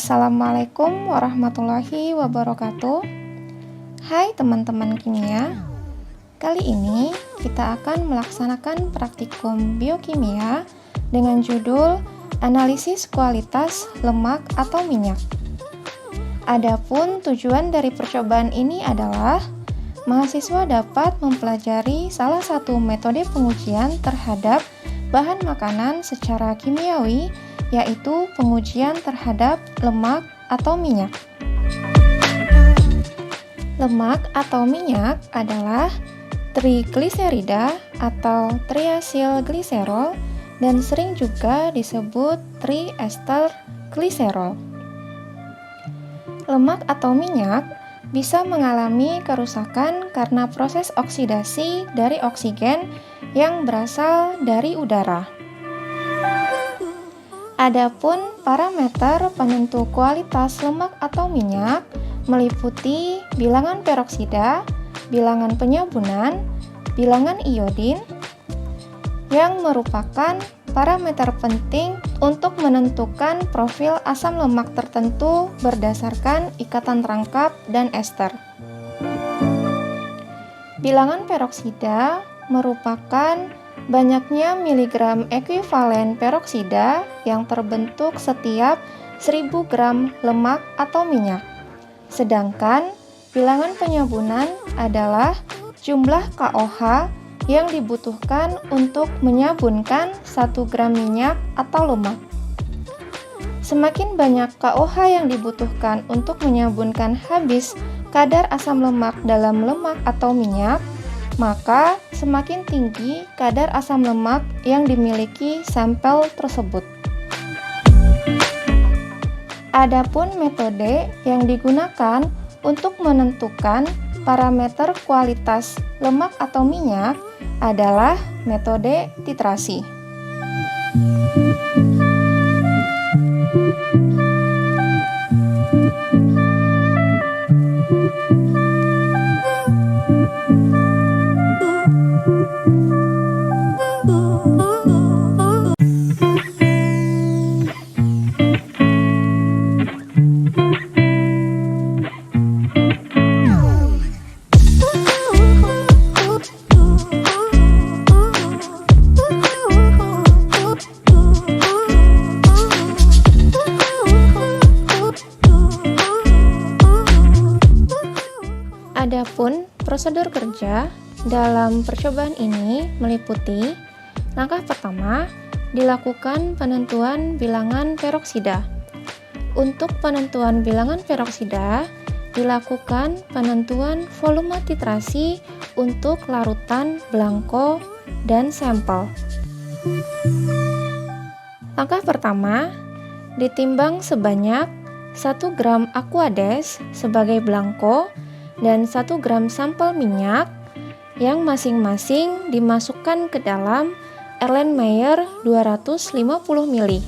Assalamualaikum warahmatullahi wabarakatuh. Hai teman-teman kimia. Kali ini kita akan melaksanakan praktikum biokimia dengan judul analisis kualitas lemak atau minyak. Adapun tujuan dari percobaan ini adalah mahasiswa dapat mempelajari salah satu metode pengujian terhadap bahan makanan secara kimiawi, yaitu pengujian terhadap lemak atau minyak. Lemak atau minyak adalah trigliserida atau triasilgliserol dan sering juga disebut triester gliserol. Lemak atau minyak bisa mengalami kerusakan karena proses oksidasi dari oksigen yang berasal dari udara. Adapun parameter penentu kualitas lemak atau minyak meliputi bilangan peroksida, bilangan penyabunan, bilangan iodin, yang merupakan parameter penting untuk menentukan profil asam lemak tertentu berdasarkan ikatan rangkap dan ester. Bilangan peroksida merupakan banyaknya miligram ekuivalen peroksida yang terbentuk setiap 1000 gram lemak atau minyak. Sedangkan bilangan penyabunan adalah jumlah KOH yang dibutuhkan untuk menyabunkan 1 gram minyak atau lemak. Semakin banyak KOH yang dibutuhkan untuk menyabunkan habis kadar asam lemak dalam lemak atau minyak, maka semakin tinggi kadar asam lemak yang dimiliki sampel tersebut. Adapun metode yang digunakan untuk menentukan parameter kualitas lemak atau minyak adalah metode titrasi. Adapun prosedur kerja dalam percobaan ini meliputi langkah pertama, dilakukan penentuan bilangan peroksida. Untuk penentuan bilangan peroksida, dilakukan penentuan volume titrasi untuk larutan blanko dan sampel. Langkah pertama, ditimbang sebanyak 1 gram aquades sebagai blanko dan 1 gram sampel minyak yang masing-masing dimasukkan ke dalam Erlenmeyer 250 ml.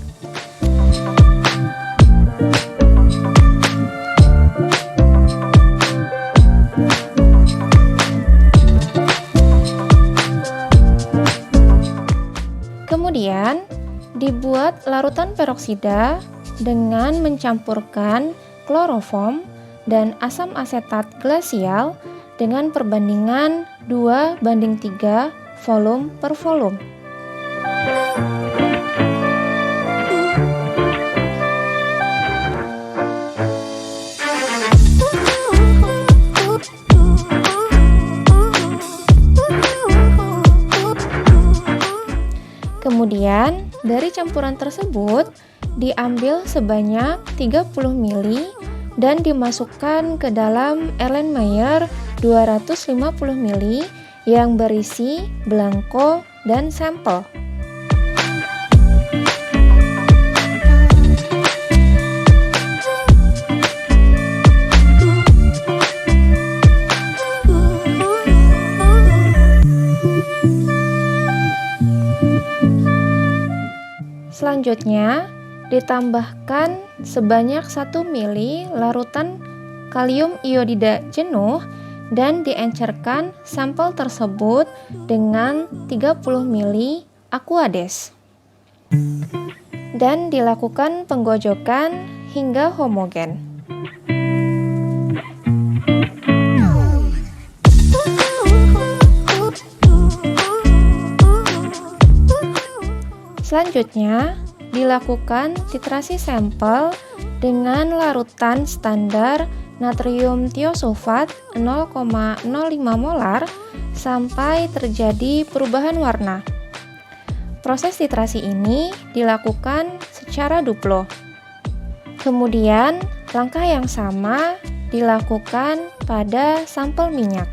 Kemudian, dibuat larutan peroksida dengan mencampurkan kloroform dan asam asetat glasial dengan perbandingan 2:3 volume per volume. Kemudian, dari campuran tersebut diambil sebanyak 30 ml dan dimasukkan ke dalam Erlenmeyer 250 ml yang berisi blanko dan sampel. Selanjutnya, ditambahkan sebanyak 1 ml larutan kalium iodida jenuh dan diencerkan sampel tersebut dengan 30 ml aquades. Dan dilakukan penggojokan hingga homogen. Selanjutnya, dilakukan titrasi sampel dengan larutan standar natrium tiosulfat 0,05 molar sampai terjadi perubahan warna. Proses titrasi ini dilakukan secara duplo. Kemudian, langkah yang sama dilakukan pada sampel minyak.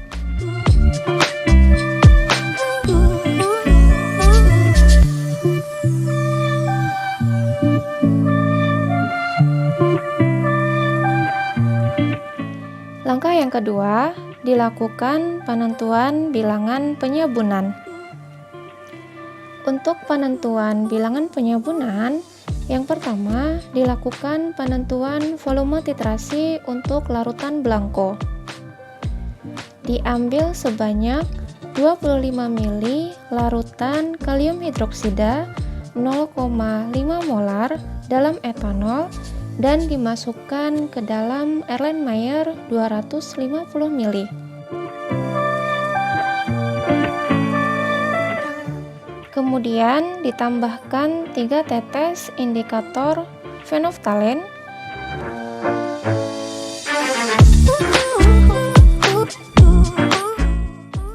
Langkah yang kedua, dilakukan penentuan bilangan penyabunan. Untuk penentuan bilangan penyabunan, yang pertama dilakukan penentuan volume titrasi untuk larutan belangko. Diambil sebanyak 25 ml larutan kalium hidroksida 0,5 molar dalam etanol dan dimasukkan ke dalam Erlenmeyer 250 ml. Kemudian ditambahkan 3 tetes indikator fenoftalen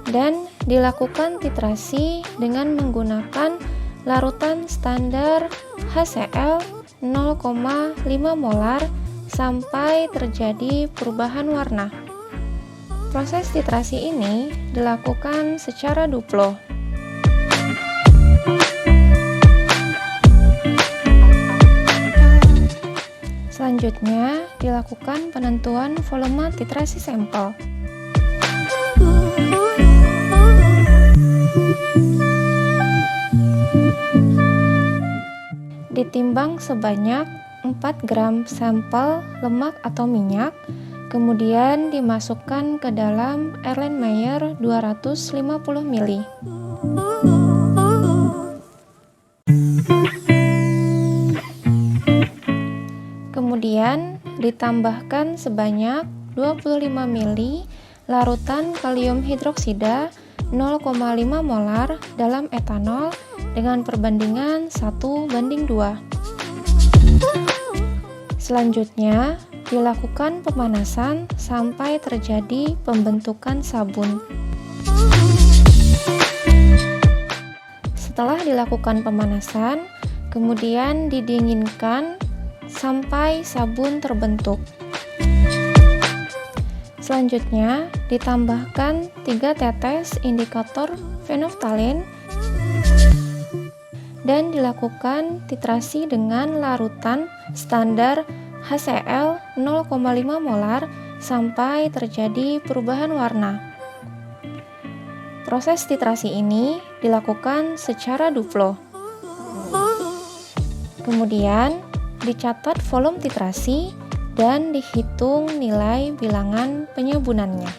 dan dilakukan titrasi dengan menggunakan larutan standar HCl 0,5 molar sampai terjadi perubahan warna. Proses titrasi ini dilakukan secara duplo. Selanjutnya, dilakukan penentuan volume titrasi sampel. Ditimbang sebanyak 4 gram sampel lemak atau minyak, kemudian dimasukkan ke dalam Erlenmeyer 250 ml. Kemudian ditambahkan sebanyak 25 ml larutan kalium hidroksida 0,5 molar dalam etanol dengan perbandingan 1:2. Selanjutnya, dilakukan pemanasan sampai terjadi pembentukan sabun. Setelah dilakukan pemanasan, kemudian didinginkan sampai sabun terbentuk. Selanjutnya, ditambahkan 3 tetes indikator fenoftalen dan dilakukan titrasi dengan larutan standar HCl 0,5 molar sampai terjadi perubahan warna. Proses titrasi ini dilakukan secara duplo. Kemudian, dicatat volume titrasi dan dihitung nilai bilangan penyabunannya.